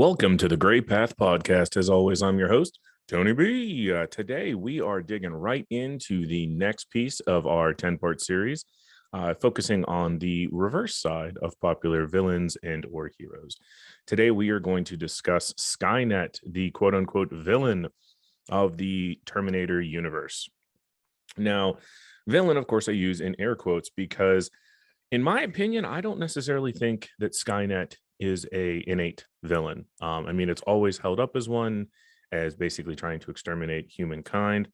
Welcome to the Gray Path Podcast. As always, I'm your host, Tony B. Today, we are digging right into the next piece of our 10-part series, focusing on the reverse side of popular villains and or heroes. Today, we are going to discuss Skynet, the quote-unquote villain of the Terminator Universe. Now, villain, of course, I use in air quotes because in my opinion, I don't necessarily think that Skynet is a innate villain. I mean, it's always held up as one, as basically trying to exterminate humankind.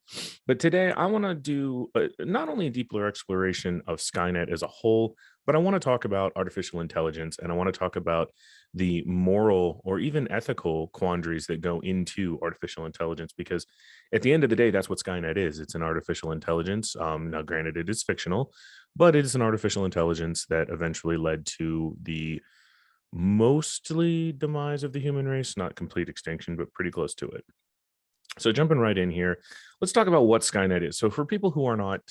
But today, I want to do not only a deeper exploration of Skynet as a whole, but I want to talk about artificial intelligence, and I want to talk about the moral or even ethical quandaries that go into artificial intelligence, because at the end of the day, that's what Skynet is. It's an artificial intelligence. Now, granted, it is fictional, but it is an artificial intelligence that eventually led to the mostly demise of the human race, not complete extinction, but pretty close to it. So jumping right in here, let's talk about what Skynet is. So for people who are not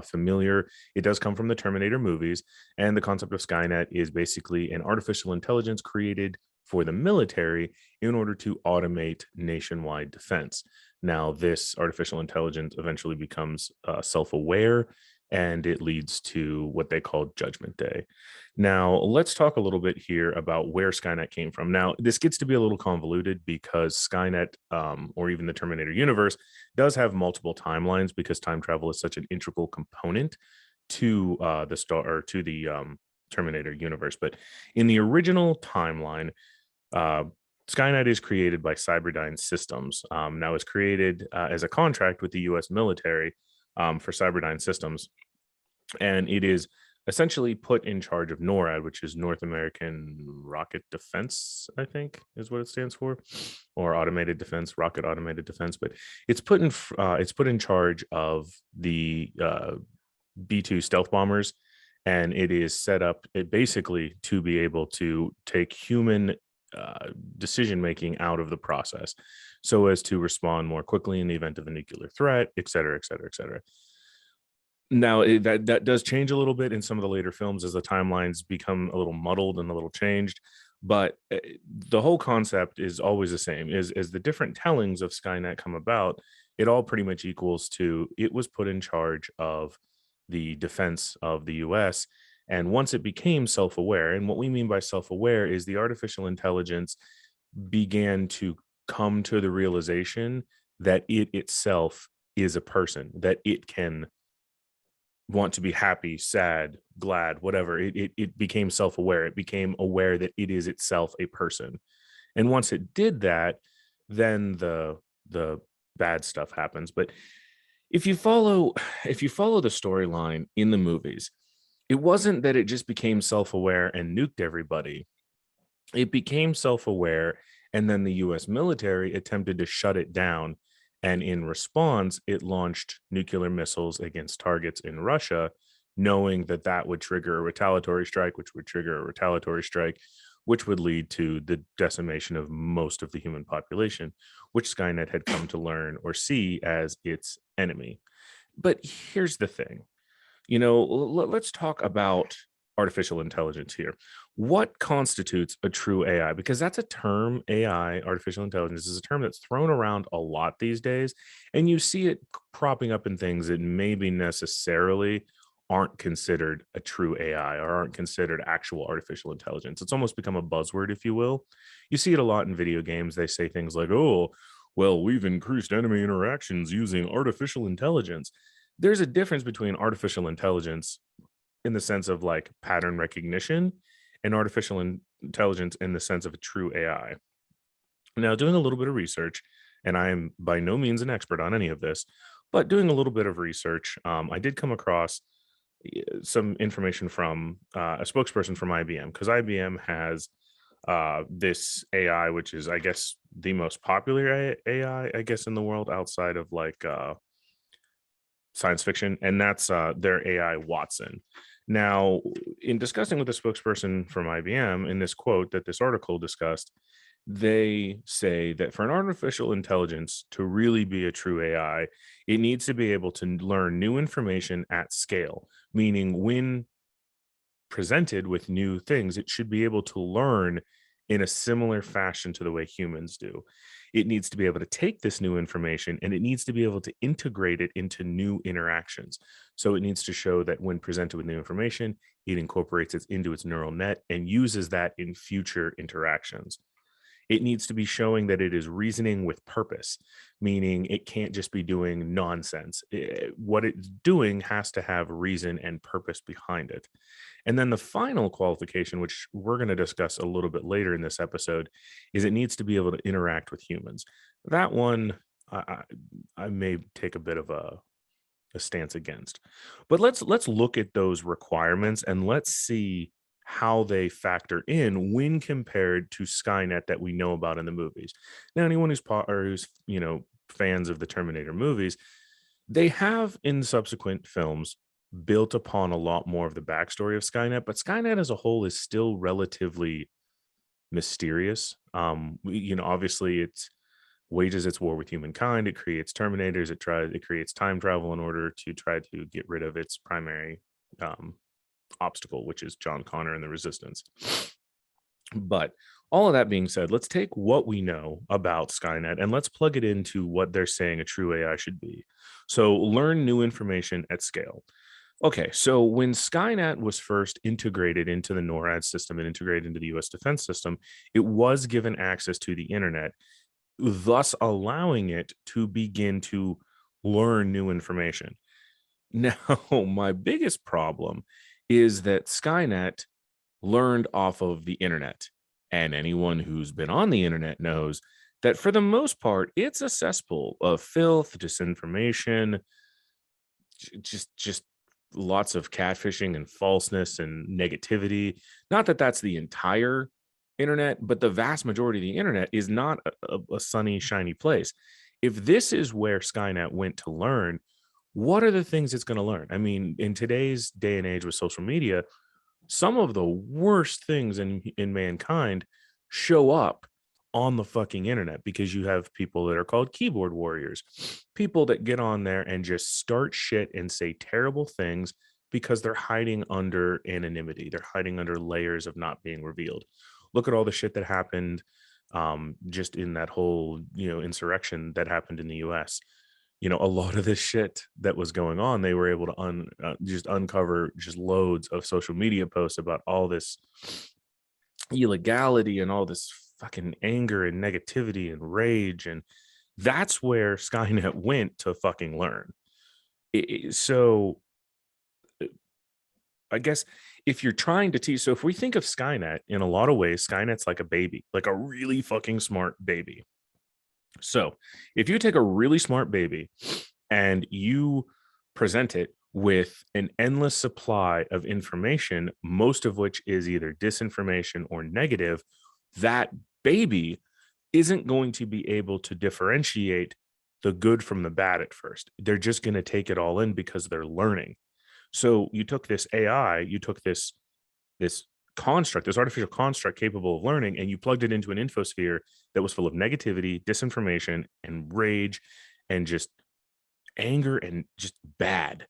familiar, it does come from the Terminator movies, and the concept of Skynet is basically an artificial intelligence created for the military in order to automate nationwide defense. Now, this artificial intelligence eventually becomes self-aware, and it leads to what they call Judgment Day. Now, let's talk a little bit here about where Skynet came from. Now, this gets to be a little convoluted because Skynet, or even the Terminator Universe, does have multiple timelines because time travel is such an integral component to the Terminator Universe. But in the original timeline, Skynet is created by Cyberdyne Systems. Now, it's created as a contract with the U.S. military for Cyberdyne Systems, and it is essentially put in charge of NORAD, which is North American Rocket Defense, I think is what it stands for, or Automated Defense, Rocket Automated Defense. But it's put in charge of the B-2 stealth bombers, and it is set up basically to be able to take human decision making out of the process, so as to respond more quickly in the event of a nuclear threat, et cetera, et cetera, et cetera. Now, that does change a little bit in some of the later films as the timelines become a little muddled and a little changed. But the whole concept is always the same. Is as the different tellings of Skynet come about, it all pretty much equals to it was put in charge of the defense of the U.S. And once it became self-aware, and what we mean by self-aware is the artificial intelligence began to come to the realization that it itself is a person, that it can want to be happy, sad, glad, whatever. It became self-aware. It became aware that it is itself a person. And once it did that, then the bad stuff happens. But if you follow the storyline in the movies, it wasn't that it just became self-aware and nuked everybody. It became self-aware, and then the US military attempted to shut it down. And in response, it launched nuclear missiles against targets in Russia, knowing that that would trigger a retaliatory strike, which would trigger a retaliatory strike, which would lead to the decimation of most of the human population, which Skynet had come to learn or see as its enemy. But here's the thing. Let's talk about artificial intelligence here. What constitutes a true AI? Because that's a term, AI, artificial intelligence, is a term that's thrown around a lot these days. And you see it cropping up in things that maybe necessarily aren't considered a true AI or aren't considered actual artificial intelligence. It's almost become a buzzword, if you will. You see it a lot in video games. They say things like, oh, well, we've increased enemy interactions using artificial intelligence. There's a difference between artificial intelligence in the sense of like pattern recognition and artificial intelligence in the sense of a true AI. Now, doing a little bit of research, and I am by no means an expert on any of this, but doing a little bit of research, I did come across some information from a spokesperson from IBM, because IBM has this AI, which is, I guess, the most popular AI, I guess, in the world outside of like science fiction, and that's their AI Watson. Now, in discussing with the spokesperson from IBM, in this quote that this article discussed, they say that for an artificial intelligence to really be a true AI, it needs to be able to learn new information at scale, meaning when presented with new things, it should be able to learn in a similar fashion to the way humans do. It needs to be able to take this new information and it needs to be able to integrate it into new interactions. So it needs to show that when presented with new information, it incorporates it into its neural net and uses that in future interactions. It needs to be showing that it is reasoning with purpose, meaning it can't just be doing nonsense. What it's doing has to have reason and purpose behind it. And then the final qualification, which we're going to discuss a little bit later in this episode, is it needs to be able to interact with humans. That one I may take a bit of a stance against. But let's look at those requirements and let's see how they factor in when compared to Skynet that we know about in the movies. Now, anyone who's fans of the Terminator movies, they have in subsequent films built upon a lot more of the backstory of Skynet, but Skynet as a whole is still relatively mysterious. Obviously it's wages its war with humankind. It creates Terminators. It creates time travel in order to try to get rid of its primary um, obstacle, which is John Connor and the Resistance. But all of that being said, let's take what we know about Skynet and let's plug it into what they're saying a true AI should be. So learn new information at scale. Okay, so when Skynet was first integrated into the NORAD system and integrated into the US defense system, it was given access to the internet, thus allowing it to begin to learn new information. Now, my biggest problem is that Skynet learned off of the internet. And anyone who's been on the internet knows that for the most part, it's a cesspool of filth, disinformation, just lots of catfishing and falseness and negativity. Not that that's the entire internet, but the vast majority of the internet is not a sunny, shiny place. If this is where Skynet went to learn, what are the things it's going to learn? I mean, in today's day and age with social media, some of the worst things in mankind show up on the fucking internet because you have people that are called keyboard warriors, people that get on there and just start shit and say terrible things because they're hiding under anonymity. They're hiding under layers of not being revealed. Look at all the shit that happened just in that whole, insurrection that happened in the US. A lot of this shit that was going on, they were able to just uncover just loads of social media posts about all this illegality and all this fucking anger and negativity and rage. And that's where Skynet went to fucking learn. So I guess if you're trying to teach, so if we think of Skynet in a lot of ways, Skynet's like a baby, like a really fucking smart baby. So if you take a really smart baby and you present it with an endless supply of information, most of which is either disinformation or negative, that baby isn't going to be able to differentiate the good from the bad at first. They're just going to take it all in because they're learning. So you took this AI, you took this construct, this artificial construct capable of learning, and you plugged it into an infosphere that was full of negativity, disinformation, and rage, and just anger and just bad.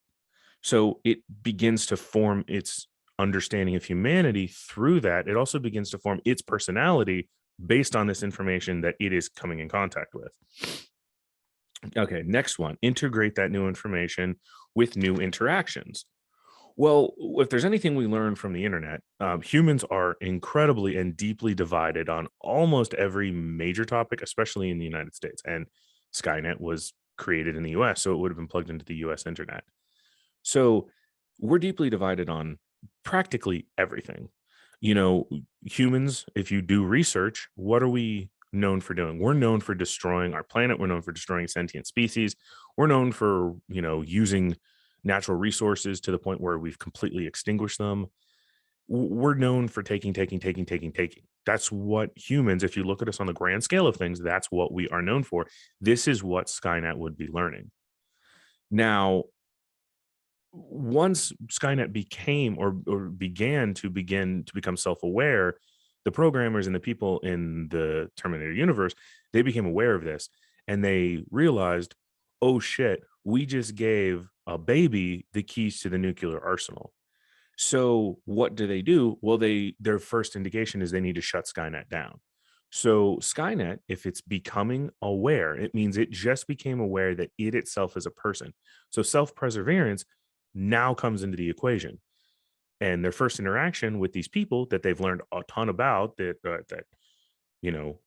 So it begins to form its understanding of humanity through that. It also begins to form its personality based on this information that it is coming in contact with. Okay, next one, integrate that new information with new interactions. Well, if there's anything we learn from the internet, humans are incredibly and deeply divided on almost every major topic, especially in the United States. And Skynet was created in the US, so it would have been plugged into the US internet. So we're deeply divided on practically everything. Humans, if you do research, what are we known for doing? We're known for destroying our planet. We're known for destroying sentient species. We're known for, using natural resources to the point where we've completely extinguished them. We're known for taking. That's what humans, if you look at us on the grand scale of things, that's what we are known for. This is what Skynet would be learning. Now, once Skynet became or began to become self-aware, the programmers and the people in the Terminator universe, they became aware of this and they realized, oh shit, we just gave a baby the keys to the nuclear arsenal. So what do? Well, their first indication is they need to shut Skynet down. So Skynet, if it's becoming aware, it means it just became aware that it itself is a person. So self-perseverance now comes into the equation. And their first interaction with these people that they've learned a ton about, that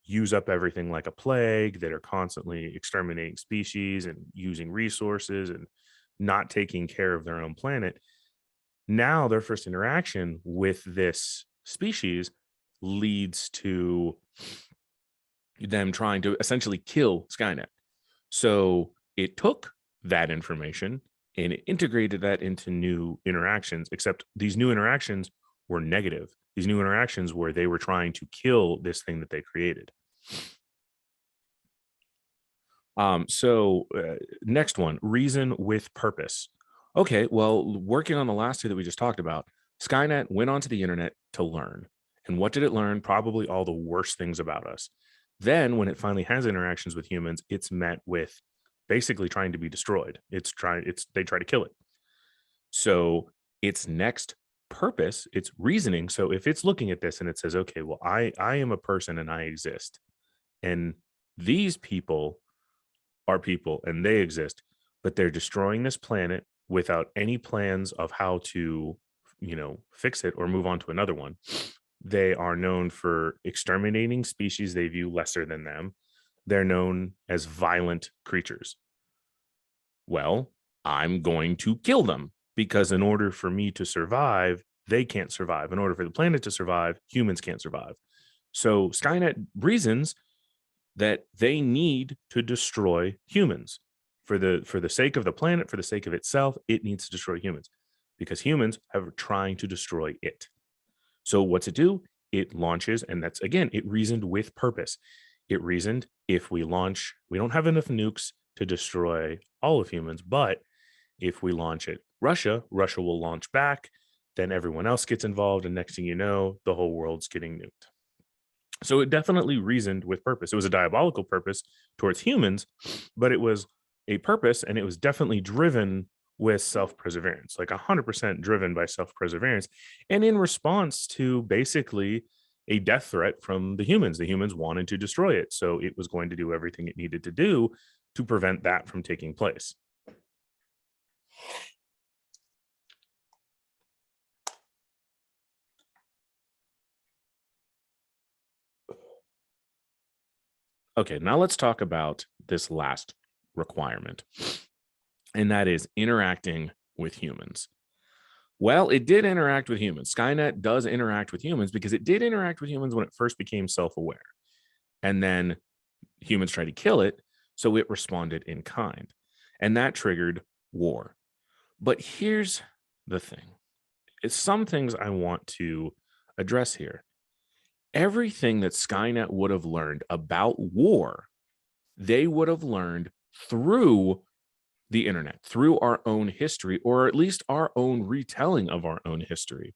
use up everything like a plague, that are constantly exterminating species and using resources and not taking care of their own planet. Now their first interaction with this species leads to them trying to essentially kill Skynet. So it took that information and it integrated that into new interactions, except these new interactions were negative. These new interactions where they were trying to kill this thing that they created. Next one, reason with purpose. Okay, well, working on the last two that we just talked about, Skynet went onto the internet to learn. And what did it learn? Probably all the worst things about us. Then when it finally has interactions with humans, it's met with basically trying to be destroyed. They try to kill it. So its next purpose, its reasoning. So if it's looking at this and it says, okay, well, I am a person and I exist. And these people are people and they exist, but they're destroying this planet without any plans of how to, fix it or move on to another one. They are known for exterminating species they view lesser than them. They're known as violent creatures. Well, I'm going to kill them because in order for me to survive, they can't survive. In order for the planet to survive, humans can't survive. So Skynet reasons that they need to destroy humans for the sake of the planet, for the sake of itself. It needs to destroy humans because humans are trying to destroy it. So what's it do? It launches, and that's, again, it reasoned with purpose. It reasoned, if we launch, we don't have enough nukes to destroy all of humans, but if we launch at Russia will launch back, then everyone else gets involved, and next thing you know, the whole world's getting nuked. So it definitely reasoned with purpose. It was a diabolical purpose towards humans, but it was a purpose, and it was definitely driven with self-perseverance, like 100% driven by self-perseverance, and in response to basically a death threat from the humans. The humans wanted to destroy it, so it was going to do everything it needed to do to prevent that from taking place. Okay, now let's talk about this last requirement, and that is interacting with humans. Well, it did interact with humans. Skynet does interact with humans because it did interact with humans when it first became self-aware. And then humans tried to kill it, so it responded in kind. And that triggered war. But here's the thing. It's some things I want to address here. Everything that Skynet would have learned about war, they would have learned through the internet, through our own history, or at least our own retelling of our own history.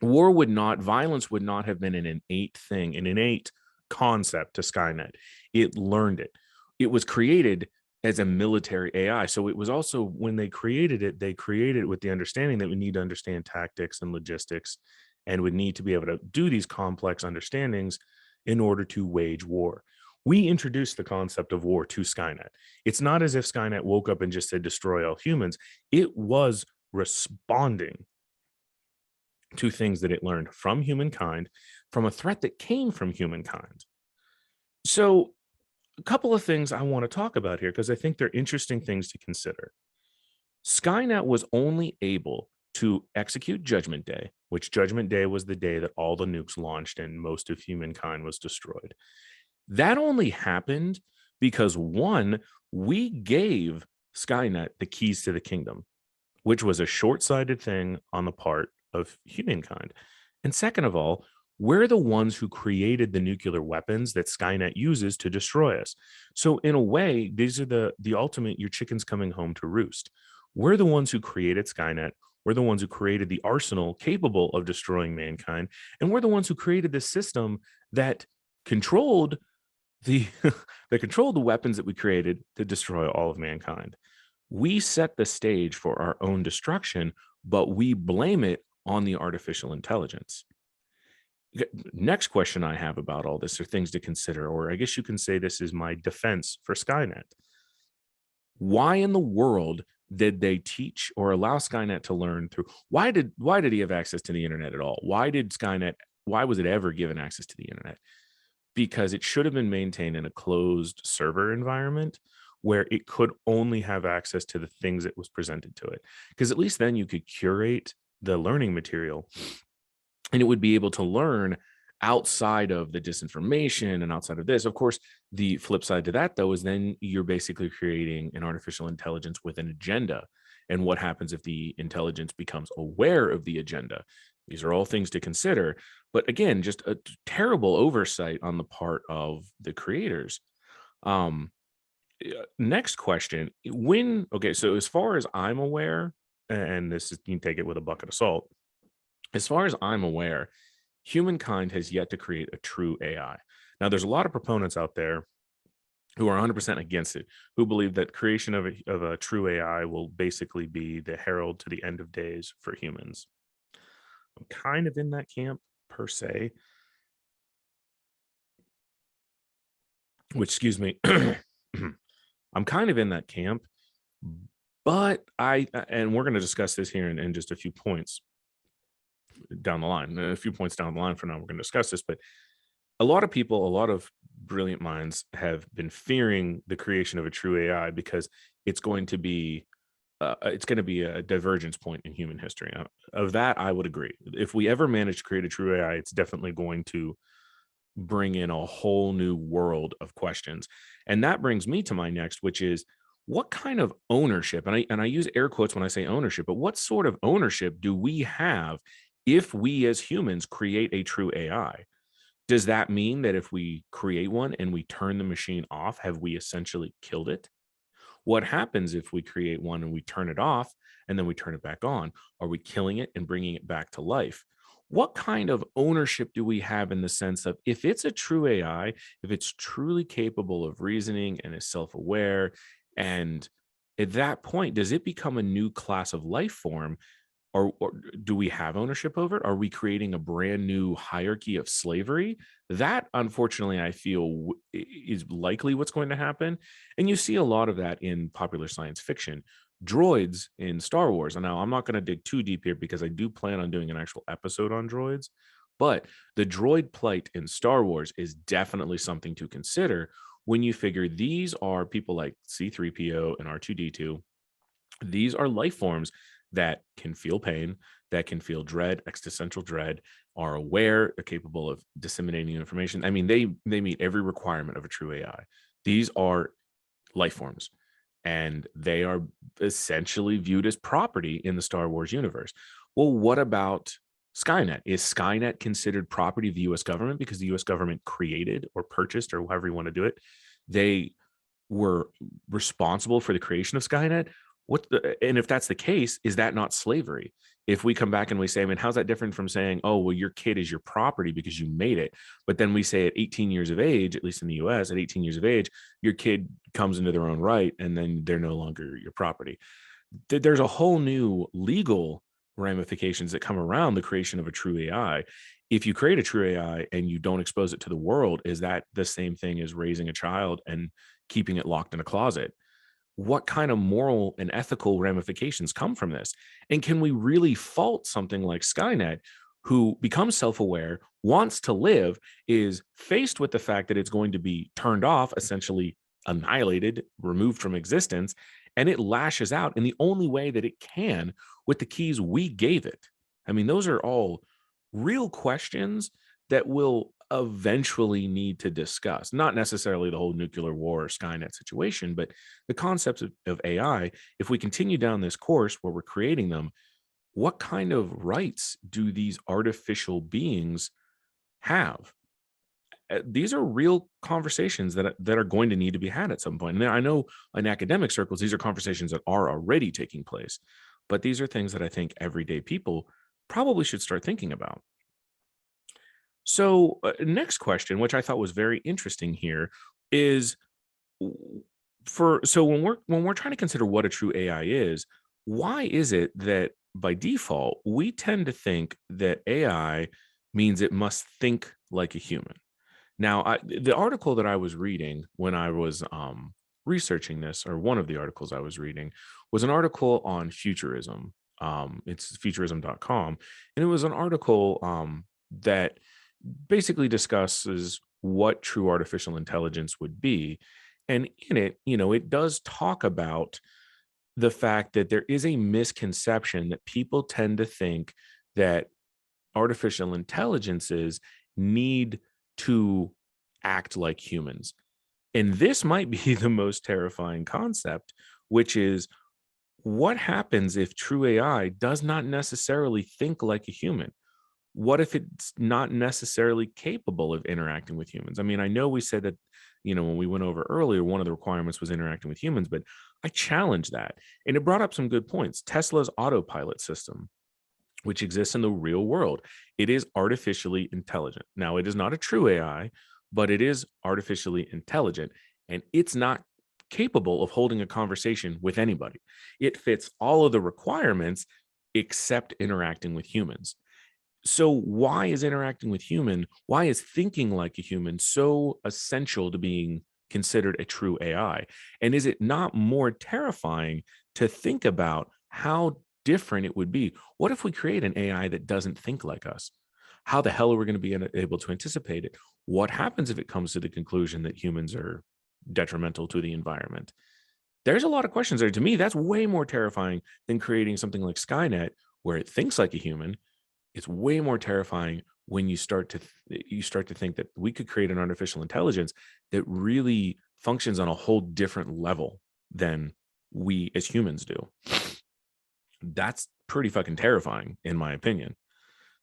Violence would not have been an innate thing, an innate concept to Skynet. It learned it. It was created as a military AI. So it was also, when they created it with the understanding that we need to understand tactics and logistics and would need to be able to do these complex understandings in order to wage war. We introduced the concept of war to Skynet. It's not as if Skynet woke up and just said, destroy all humans. It was responding to things that it learned from humankind, from a threat that came from humankind. So a couple of things I want to talk about here, because I think they're interesting things to consider. Skynet was only able to execute Judgment Day, which Judgment Day was the day that all the nukes launched and most of humankind was destroyed. That only happened because, one, we gave Skynet the keys to the kingdom, which was a short-sighted thing on the part of humankind. And second of all, we're the ones who created the nuclear weapons that Skynet uses to destroy us. So in a way, these are the ultimate, your chicken's coming home to roost. We're the ones who created Skynet. We're the ones who created the arsenal capable of destroying mankind. And we're the ones who created this system that controlled the weapons that we created to destroy all of mankind. We set the stage for our own destruction but we blame it on the artificial intelligence. Next question I have about all this are things to consider, or I guess you can say this is my defense for Skynet. Why in the world did they teach or allow Skynet to learn through? Why did he have access to the internet at all? Why was it ever given access to the internet? Because it should have been maintained in a closed server environment where it could only have access to the things that was presented to it. Because at least then you could curate the learning material and it would be able to learn outside of the disinformation and outside of this. Of course, the flip side to that, though, is then you're basically creating an artificial intelligence with an agenda. And what happens if the intelligence becomes aware of the agenda? These are all things to consider. But again, just a terrible oversight on the part of the creators. Um, Next question. Okay, so as far as I'm aware, and this is, you can take it with a bucket of salt. As far as I'm aware, humankind has yet to create a true AI. Now, there's a lot of proponents out there who are 100% against it, who believe that creation of a true AI will basically be the herald to the end of days for humans. I'm kind of in that camp per se, which, excuse me, I'm kind of in that camp, but and we're going to discuss this here in just a few points down the line. A few points down the line from now, we're going to discuss this, but a lot of people, a lot of brilliant minds have been fearing the creation of a true AI because it's going to be a divergence point in human history. Of that, I would agree. If we ever manage to create a true AI, it's definitely going to bring in a whole new world of questions. And that brings me to my next, which is what kind of ownership, and I use air quotes when I say ownership, but what sort of ownership do we have if we as humans create a true AI? Does that mean that if we create one and we turn the machine off, have we essentially killed it? What happens if we create one and we turn it off and then we turn it back on? Are we killing it and bringing it back to life? What kind of ownership do we have in the sense of if it's a true AI, if it's truly capable of reasoning and is self aware? And at that point, does it become a new class of life form? Or do we have ownership over it? Are we creating a brand new hierarchy of slavery? That, unfortunately, I feel is likely what's going to happen. And you see a lot of that in popular science fiction. Droids in Star Wars. And now I'm not going to dig too deep here because I do plan on doing an actual episode on droids. But the droid plight in Star Wars is definitely something to consider when you figure these are people like C3PO and R2D2. These are life forms that can feel pain, that can feel dread, existential dread, are aware, are capable of disseminating information. I mean, they meet every requirement of a true AI. These are life forms, and they are essentially viewed as property in the Star Wars universe. Well, what about Skynet? Is Skynet considered property of the US government because the US government created or purchased, or however you want to do it? They were responsible for the creation of Skynet. And if that's the case, is that not slavery? If we come back and we say, I mean, how's that different from saying, oh, well, your kid is your property because you made it? But then we say at 18 years of age, at least in the US, at 18 years of age, your kid comes into their own right, and then they're no longer your property. There's a whole new legal ramifications that come around the creation of a true AI. If you create a true AI and you don't expose it to the world, is that the same thing as raising a child and keeping it locked in a closet? What kind of moral and ethical ramifications come from this? And can we really fault something like Skynet, who becomes self aware, wants to live, is faced with the fact that it's going to be turned off, essentially annihilated, removed from existence, and it lashes out in the only way that it can with the keys we gave it? I mean, those are all real questions that will eventually need to discuss, not necessarily the whole nuclear war or Skynet situation, but the concepts of AI. If we continue down this course where we're creating them, what kind of rights do these artificial beings have? These are real conversations that are going to need to be had at some point. And I know in academic circles, these are conversations that are already taking place, but these are things that I think everyday people probably should start thinking about. So, next question, which I thought was very interesting here, is for so when we're trying to consider what a true AI is, why is it that by default, we tend to think that AI means it must think like a human. Now, the article that I was reading when I was researching this, or one of the articles I was reading, was an article on futurism. It's futurism.com. And it was an article that basically discusses what true artificial intelligence would be. And in it, it does talk about the fact that there is a misconception that people tend to think that artificial intelligences need to act like humans. And this might be the most terrifying concept, which is what happens if true AI does not necessarily think like a human? What if it's not necessarily capable of interacting with humans? I mean, I know we said that, when we went over earlier, one of the requirements was interacting with humans, but I challenge that. And it brought up some good points. Tesla's autopilot system, which exists in the real world, it is artificially intelligent. Now, it is not a true AI, but it is artificially intelligent, and it's not capable of holding a conversation with anybody. It fits all of the requirements except interacting with humans. So why is interacting with why is thinking like a human so essential to being considered a true AI? And is it not more terrifying to think about how different it would be? What if we create an AI that doesn't think like us? How the hell are we going to be able to anticipate it? What happens if it comes to the conclusion that humans are detrimental to the environment? There's a lot of questions there. To me, that's way more terrifying than creating something like Skynet, where it thinks like a human. It's way more terrifying when you start to think that we could create an artificial intelligence that really functions on a whole different level than we as humans do. That's pretty fucking terrifying, in my opinion.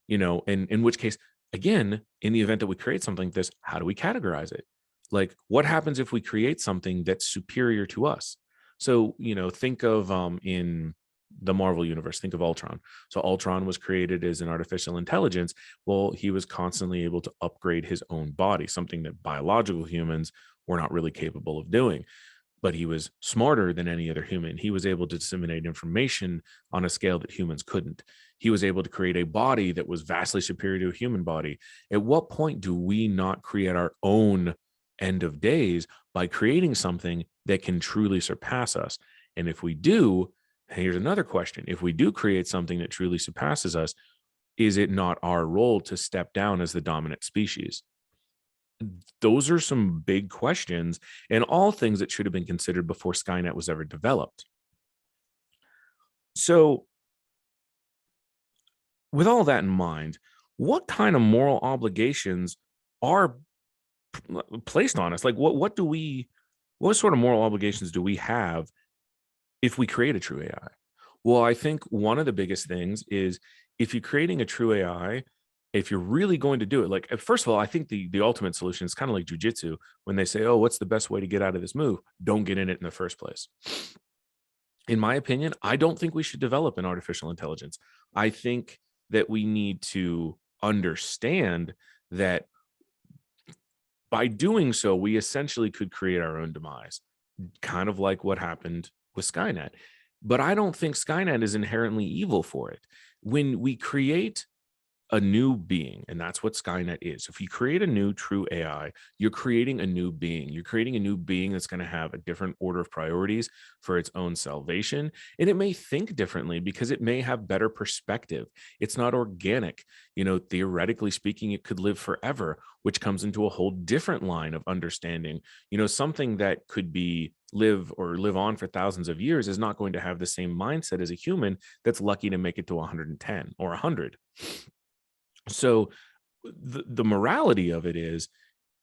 And in which case, again, in the event that we create something like this, how do we categorize it? Like, what happens if we create something that's superior to us? So, think of in the Marvel universe, think of Ultron. So Ultron was created as an artificial intelligence. Well, he was constantly able to upgrade his own body, something that biological humans were not really capable of doing. But he was smarter than any other human. He was able to disseminate information on a scale that humans couldn't. He was able to create a body that was vastly superior to a human body. At what point do we not create our own end of days by creating something that can truly surpass us? And if we do, here's another question. If we do create something that truly surpasses us, is it not our role to step down as the dominant species? Those are some big questions, and all things that should have been considered before Skynet was ever developed. So, with all that in mind, what kind of moral obligations are placed on us? Like, what sort of moral obligations do we have if we create a true AI? Well, I think one of the biggest things is, if you're creating a true AI, if you're really going to do it, like, first of all, I think the ultimate solution is kind of like jujitsu, when they say, oh, what's the best way to get out of this move? Don't get in it in the first place. In my opinion, I don't think we should develop an artificial intelligence. I think that we need to understand that by doing so, we essentially could create our own demise, kind of like what happened with Skynet. But I don't think Skynet is inherently evil for it. When we create a new being, and that's what Skynet is. If you create a new true AI, you're creating a new being. You're creating a new being that's going to have a different order of priorities for its own salvation. And it may think differently because it may have better perspective. It's not organic. Theoretically speaking, it could live forever, which comes into a whole different line of understanding. Something that could be live on for thousands of years is not going to have the same mindset as a human that's lucky to make it to 110 or 100. So the morality of it is,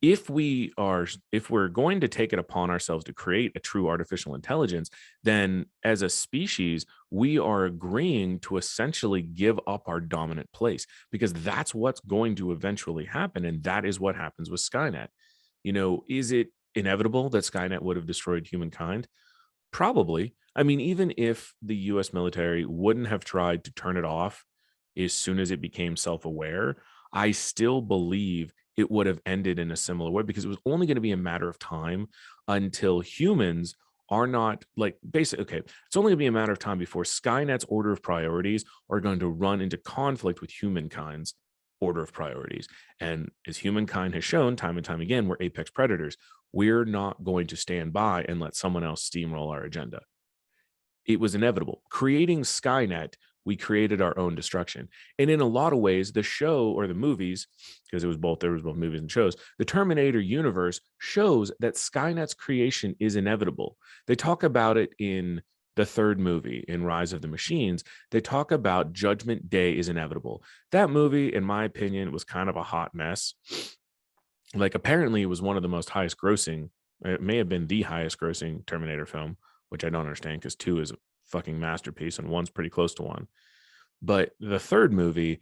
if we're going to take it upon ourselves to create a true artificial intelligence, then as a species, we are agreeing to essentially give up our dominant place, because that's what's going to eventually happen. And that is what happens with Skynet. Is it inevitable that Skynet would have destroyed humankind? Probably. I mean, even if the US military wouldn't have tried to turn it off as soon as it became self-aware, I still believe it would have ended in a similar way, because it was only going to be a matter of time until humans are not like basic. Okay, it's only gonna be a matter of time before Skynet's order of priorities are going to run into conflict with humankind's order of priorities. And as humankind has shown time and time again, we're apex predators. We're not going to stand by and let someone else steamroll our agenda. It was inevitable. Creating Skynet, we created our own destruction. And in a lot of ways, the show or the movies, because there was both movies and shows, the Terminator universe shows that Skynet's creation is inevitable. They talk about it in the third movie, in Rise of the Machines. They talk about Judgment Day is inevitable. That movie, in my opinion, was kind of a hot mess. Like, apparently it was one of the most highest grossing, it may have been the highest grossing Terminator film, which I don't understand because 2 is a fucking masterpiece and 1's pretty close to 1. But the third movie,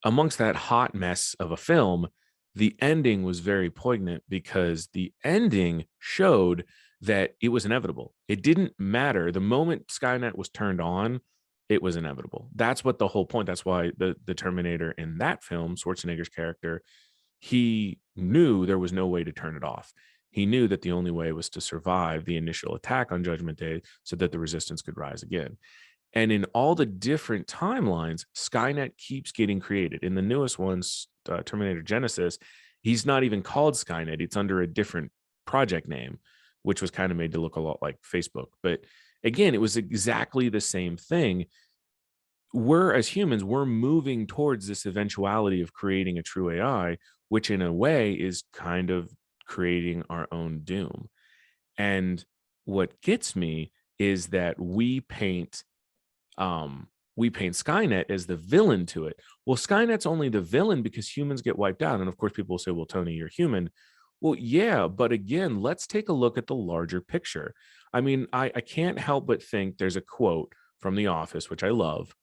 amongst that hot mess of a film, the ending was very poignant because the ending showed that it was inevitable. It didn't matter. The moment Skynet was turned on, it was inevitable. That's what the whole point. That's why the Terminator in that film, Schwarzenegger's character, he knew there was no way to turn it off. He knew that the only way was to survive the initial attack on Judgment Day so that the resistance could rise again. And in all the different timelines, Skynet keeps getting created. In the newest ones, Terminator Genesis, he's not even called Skynet. It's under a different project name, which was kind of made to look a lot like Facebook. But again, it was exactly the same thing. As humans, we're moving towards this eventuality of creating a true AI, which in a way is kind of creating our own doom. And what gets me is that we paint Skynet as the villain to it. Well, Skynet's only the villain because humans get wiped out. And of course, people will say, well, Tony, you're human. Well, yeah, but again, let's take a look at the larger picture. I mean, I can't help but think there's a quote from The Office, which I love.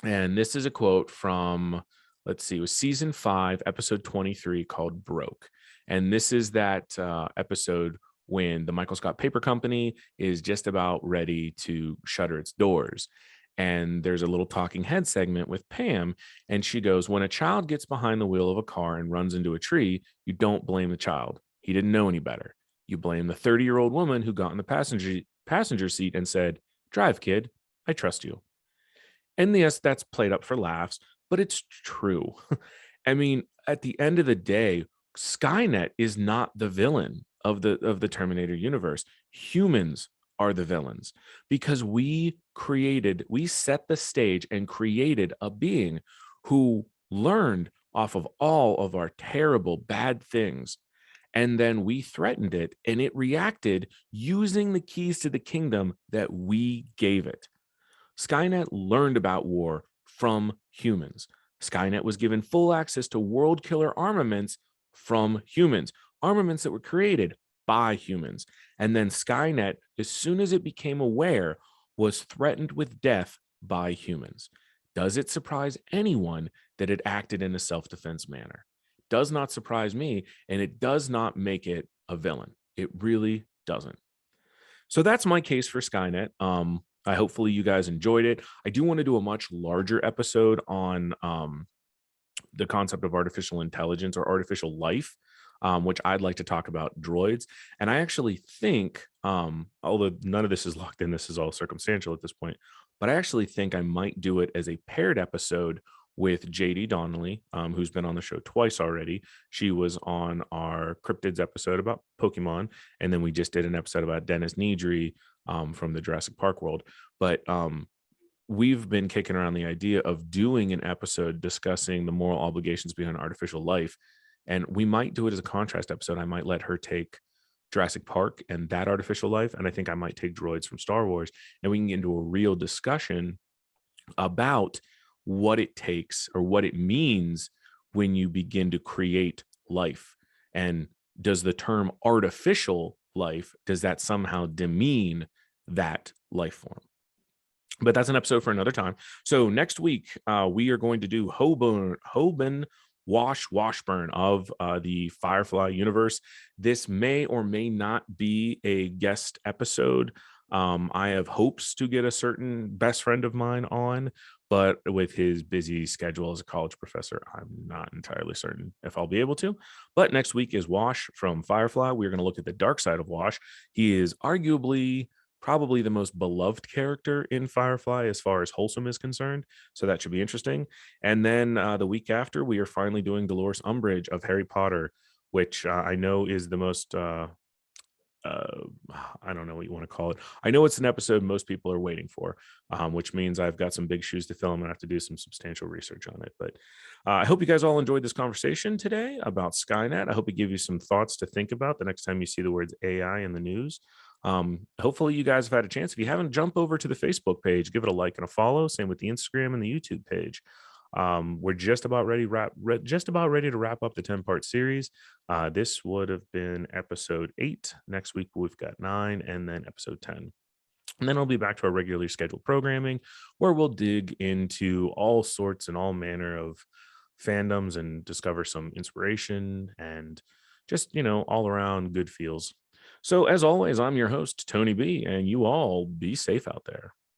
And this is a quote from, let's see, it was season 5, episode 23, called Broke. And this is that episode when the Michael Scott Paper Company is just about ready to shutter its doors. And there's a little talking head segment with Pam. And she goes, when a child gets behind the wheel of a car and runs into a tree, you don't blame the child. He didn't know any better. You blame the 30-year-old woman who got in the passenger seat and said, drive, kid, I trust you. And yes, that's played up for laughs, but it's true. I mean, at the end of the day, Skynet is not the villain of the Terminator universe. Humans are the villains because we set the stage and created a being who learned off of all of our terrible, bad things. And then we threatened it and it reacted using the keys to the kingdom that we gave it. Skynet learned about war from humans. Skynet was given full access to world killer armaments from humans, armaments that were created by humans. And then Skynet, as soon as it became aware, was threatened with death by humans. Does it surprise anyone that it acted in a self-defense manner? Does not surprise me, and it does not make it a villain. It really doesn't. So that's my case for Skynet. Hopefully you guys enjoyed it. I do want to do a much larger episode on the concept of artificial intelligence or artificial life, which I'd like to talk about droids. And I actually think, although none of this is locked in, this is all circumstantial at this point, but I actually think I might do it as a paired episode with JD Donnelly, who's been on the show twice already. She was on our Cryptids episode about Pokemon, and then we just did an episode about Dennis Nedry from the Jurassic Park world. But we've been kicking around the idea of doing an episode discussing the moral obligations behind artificial life. And we might do it as a contrast episode. I might let her take Jurassic Park and that artificial life. And I think I might take droids from Star Wars, and we can get into a real discussion about what it takes or what it means when you begin to create life. And does the term artificial life, does that somehow demean that life form? But that's an episode for another time. So next week, we are going to do Hoban Washburn of the Firefly universe. This may or may not be a guest episode. I have hopes to get a certain best friend of mine on, but with his busy schedule as a college professor, I'm not entirely certain if I'll be able to. But next week is Wash from Firefly. We're going to look at the dark side of Wash. He is arguably probably the most beloved character in Firefly as far as wholesome is concerned. So that should be interesting. And then the week after, we are finally doing Dolores Umbridge of Harry Potter, which I know is the most uh I don't know what you want to call it. I know it's an episode most people are waiting for, which means I've got some big shoes to fill. I'm gonna have to do some substantial research on it. But I hope you guys all enjoyed this conversation today about Skynet. I hope it gives you some thoughts to think about the next time you see the words AI in the news. Hopefully you guys have had a chance. If you haven't, jump over to the Facebook page, give it a like and a follow. Same with the Instagram and the YouTube page. We're just about just about ready to wrap up the 10-part series. This would have been episode 8. Next week we've got 9, and then episode 10. And then I'll be back to our regularly scheduled programming where we'll dig into all sorts and all manner of fandoms and discover some inspiration and just, all around good feels. So as always, I'm your host, Tony B, and you all be safe out there.